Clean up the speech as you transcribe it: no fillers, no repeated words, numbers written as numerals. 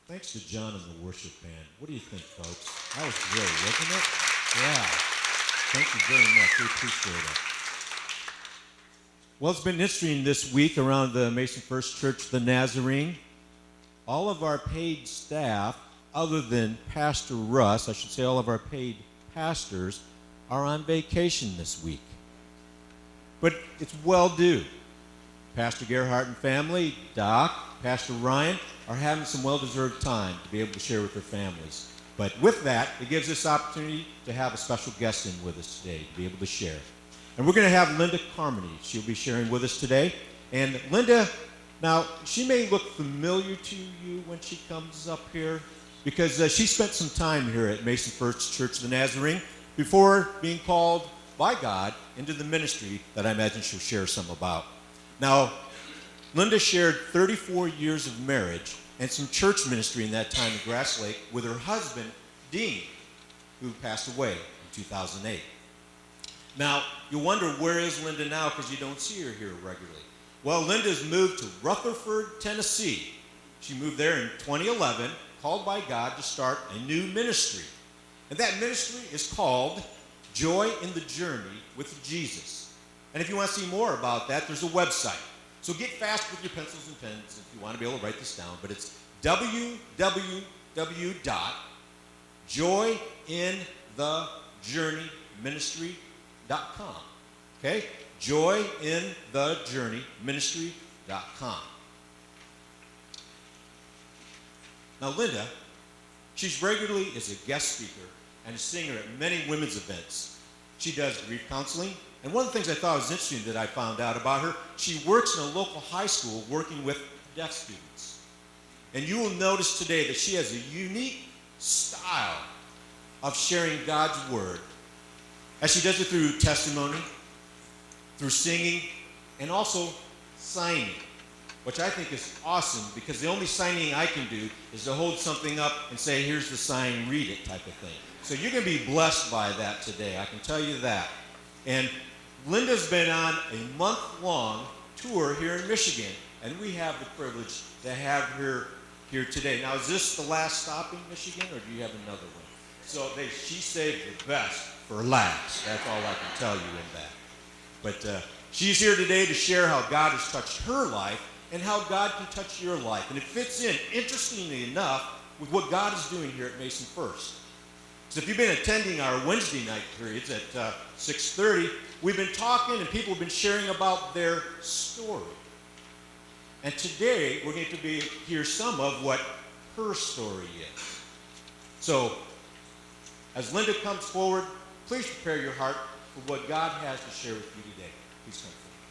Thanks to John and the worship band. What do you think, folks? That was great, wasn't it? Yeah. Thank you very much. We appreciate it. Well, it's been interesting this week around the Mason First Church, the Nazarene. All of our paid staff, other than Pastor Russ, I should say all of our paid pastors, are on vacation this week. But it's well due. Pastor Gerhardt and family, Doc, Pastor Ryan, are having some well-deserved time to be able to share with their families. But with that, it gives us opportunity to have a special guest in with us today to be able to share. And we're going to have Linda Carmoney. She'll be sharing with us today. And Linda, now, she may look familiar to you when she comes up here because she spent some time here at Mason First Church of the Nazarene before being called by God into the ministry that I imagine she'll share some about. Now, Linda shared 34 years of marriage and some church ministry in that time in Grass Lake with her husband, Dean, who passed away in 2008. Now, you wonder, where is Linda now because you don't see her here regularly? Well, Linda's moved to Rutherford, Tennessee. She moved there in 2011, called by God to start a new ministry. And that ministry is called Joy in the Journey with Jesus. And if you want to see more about that, there's a website. So get fast with your pencils and pens if you want to be able to write this down. But it's www.joyinthejourneyministry.com. Okay? Joyinthejourneyministry.com. Now, Linda, she's regularly is a guest speaker and a singer at many women's events. She does grief counseling. And one of the things I thought was interesting that I found out about her, she works in a local high school working with deaf students. And you will notice today that she has a unique style of sharing God's word, as she does it through testimony, through singing, and also signing, which I think is awesome because the only signing I can do is to hold something up and say, here's the sign, read it type of thing. So you're going to be blessed by that today, I can tell you that. And Linda's been on a month-long tour here in Michigan, and we have the privilege to have her here today. Now, is this the last stop in Michigan, or do you have another one? So she saved the best for last. That's all I can tell you in that. But she's here today to share how God has touched her life and how God can touch your life. And it fits in, interestingly enough, with what God is doing here at Mason First. So if you've been attending our Wednesday night periods at 6:30, we've been talking and people have been sharing about their story. And today we're going to hear some of what her story is. So as Linda comes forward, please prepare your heart for what God has to share with you today. Please come forward.